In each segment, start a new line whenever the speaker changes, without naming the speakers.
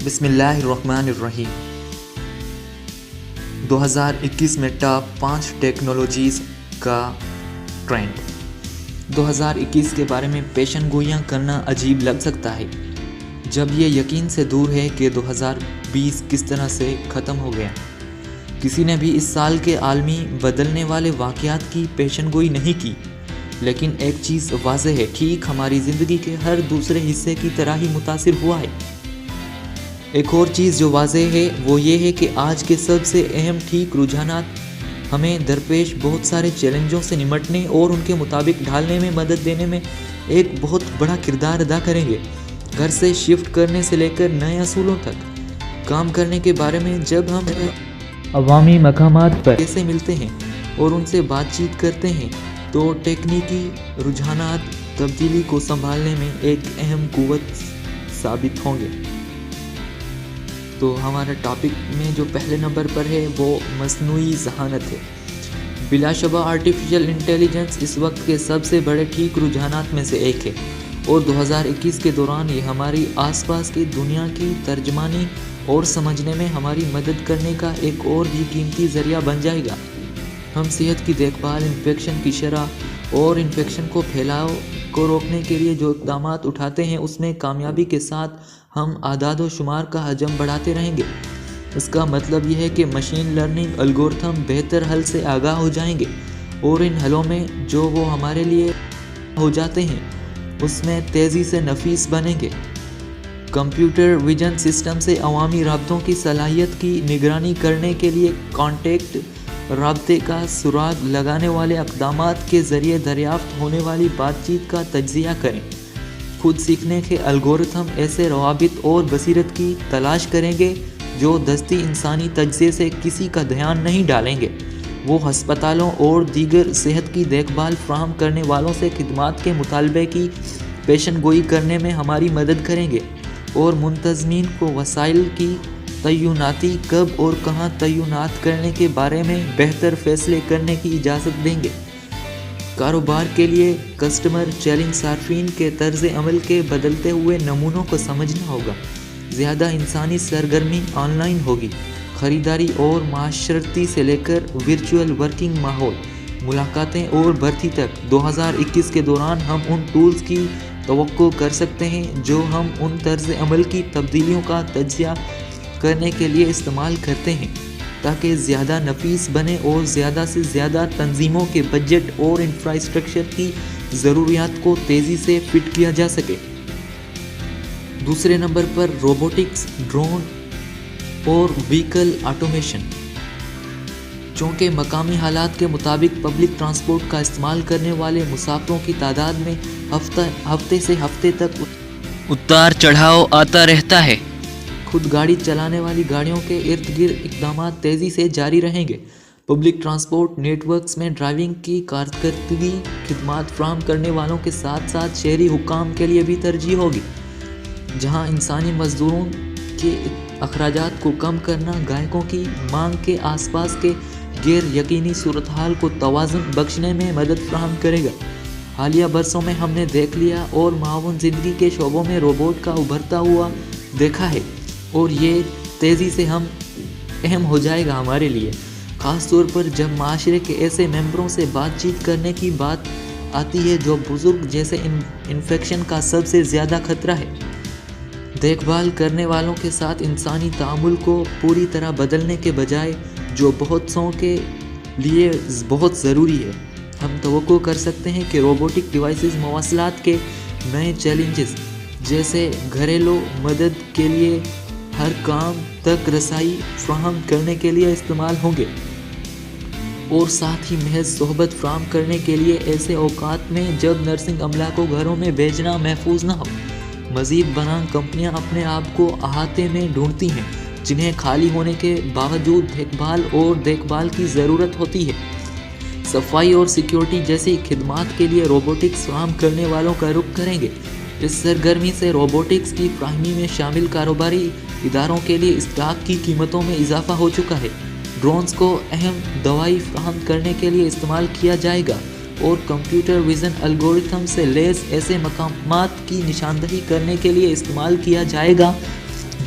بسم اللہ الرحمن الرحیم 2021 میں ٹاپ 5 ٹیکنالوجیز کا ٹرینڈ 2021 کے بارے میں پیشن گوئیاں کرنا عجیب لگ سکتا ہے جب یہ یقین سے دور ہے کہ 2020 کس طرح سے ختم ہو گیا۔ کسی نے بھی اس سال کے عالمی بدلنے والے واقعات کی پیشن گوئی نہیں کی، لیکن ایک چیز واضح ہے، ٹھیک ہماری زندگی کے ہر دوسرے حصے کی طرح ہی متاثر ہوا ہے۔ ایک اور چیز جو واضح ہے وہ یہ ہے کہ آج کے سب سے اہم ٹھیک رجحانات ہمیں درپیش بہت سارے چیلنجوں سے نمٹنے اور ان کے مطابق ڈھالنے میں مدد دینے میں ایک بہت بڑا کردار ادا کریں گے۔ گھر سے شفٹ کرنے سے لے کر نئے اصولوں تک کام کرنے کے بارے میں جب ہم عوامی مقامات پر کیسے ملتے ہیں اور ان سے بات چیت کرتے ہیں تو تکنیکی رجحانات تبدیلی کو سنبھالنے میں ایک اہم قوت ثابت ہوں گے۔ تو ہمارا ٹاپک میں جو پہلے نمبر پر ہے وہ مصنوعی ذہانت ہے۔ بلا شبہ آرٹیفیشل انٹیلیجنس اس وقت کے سب سے بڑے ٹھیک رجحانات میں سے ایک ہے، اور 2021 کے دوران یہ ہماری آس پاس کی دنیا کی ترجمانی اور سمجھنے میں ہماری مدد کرنے کا ایک اور بھی قیمتی ذریعہ بن جائے گا۔ ہم صحت کی دیکھ بھال، انفیکشن کی شرح اور انفیکشن کو پھیلاؤ کو روکنے کے لیے جو اقدامات اٹھاتے ہیں اس میں کامیابی کے ساتھ ہم اعداد و شمار کا حجم بڑھاتے رہیں گے۔ اس کا مطلب یہ ہے کہ مشین لرننگ الگورتھم بہتر حل سے آگاہ ہو جائیں گے، اور ان حلوں میں جو وہ ہمارے لیے ہو جاتے ہیں اس میں تیزی سے نفیس بنیں گے۔ کمپیوٹر ویژن سسٹم سے عوامی رابطوں کی صلاحیت کی نگرانی کرنے کے لیے کانٹیکٹ رابطے کا سراغ لگانے والے اقدامات کے ذریعے دریافت ہونے والی بات چیت کا تجزیہ کریں۔ خود سیکھنے کے الگورتھم ایسے روابط اور بصیرت کی تلاش کریں گے جو دستی انسانی تجزیے سے کسی کا دھیان نہیں ڈالیں گے۔ وہ ہسپتالوں اور دیگر صحت کی دیکھ بھال فراہم کرنے والوں سے خدمات کے مطالبے کی پیشن گوئی کرنے میں ہماری مدد کریں گے، اور منتظمین کو وسائل کی تعیناتی کب اور کہاں تعینات کرنے کے بارے میں بہتر فیصلے کرنے کی اجازت دیں گے۔ کاروبار کے لیے کسٹمر چیلنج صارفین کے طرز عمل کے بدلتے ہوئے نمونوں کو سمجھنا ہوگا۔ زیادہ انسانی سرگرمی آن لائن ہوگی۔ خریداری اور معاشرتی سے لے کر ورچوئل ورکنگ ماحول، ملاقاتیں اور بھرتی تک 2021 کے دوران ہم ان ٹولز کی توقع کر سکتے ہیں جو ہم ان طرز عمل کی تبدیلیوں کا تجزیہ کرنے کے لیے استعمال کرتے ہیں تاکہ زیادہ نفیس بنے اور زیادہ سے زیادہ تنظیموں کے بجٹ اور انفراسٹرکچر کی ضروریات کو تیزی سے فٹ کیا جا سکے۔ دوسرے نمبر پر روبوٹکس، ڈرون اور وہیکل آٹومیشن۔ چونکہ مقامی حالات کے مطابق پبلک ٹرانسپورٹ کا استعمال کرنے والے مسافروں کی تعداد میں ہفتے سے ہفتے تک اتار چڑھاؤ آتا رہتا ہے، خود گاڑی چلانے والی گاڑیوں کے ارد گرد اقدامات تیزی سے جاری رہیں گے۔ پبلک ٹرانسپورٹ نیٹ ورکس میں ڈرائیونگ کی کارکردگی خدمات فراہم کرنے والوں کے ساتھ ساتھ شہری حکام کے لیے بھی ترجیح ہوگی، جہاں انسانی مزدوروں کے اخراجات کو کم کرنا گاہکوں کی مانگ کے آس پاس کے غیر یقینی صورتحال کو توازن بخشنے میں مدد فراہم کرے گا۔ حالیہ برسوں میں ہم نے دیکھ لیا اور معاون زندگی کے شعبوں میں روبوٹ کا ابھرتا ہوا دیکھا ہے، اور یہ تیزی سے اہم ہو جائے گا ہمارے لیے، خاص طور پر جب معاشرے کے ایسے ممبروں سے بات چیت کرنے کی بات آتی ہے جو بزرگ جیسے انفیکشن کا سب سے زیادہ خطرہ ہے۔ دیکھ بھال کرنے والوں کے ساتھ انسانی تعامل کو پوری طرح بدلنے کے بجائے، جو بہت سوں کے لیے بہت ضروری ہے، ہم توقع کر سکتے ہیں کہ روبوٹک ڈیوائسز مواصلات کے نئے چیلنجز جیسے گھریلو مدد کے لیے ہر کام تک رسائی فراہم کرنے کے لیے استعمال ہوں گے، اور ساتھ ہی محض صحبت فراہم کرنے کے لیے ایسے اوقات میں جب نرسنگ عملہ کو گھروں میں بھیجنا محفوظ نہ ہو۔ مزید برآں کمپنیاں اپنے آپ کو احاطے میں ڈھونڈتی ہیں جنہیں خالی ہونے کے باوجود دیکھ بھال کی ضرورت ہوتی ہے۔ صفائی اور سیکیورٹی جیسی خدمات کے لیے روبوٹکس فراہم کرنے والوں کا رخ کریں گے۔ اس سرگرمی سے روبوٹکس کی فراہمی میں شامل کاروباری اداروں کے لیے اسٹاک کی قیمتوں میں اضافہ ہو چکا ہے۔ ڈرونز کو اہم دوائی فراہم کرنے کے لیے استعمال کیا جائے گا، اور کمپیوٹر ویژن الگورتھم سے لیس ایسے مقامات کی نشاندہی کرنے کے لیے استعمال کیا جائے گا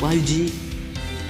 5G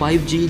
5G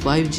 5G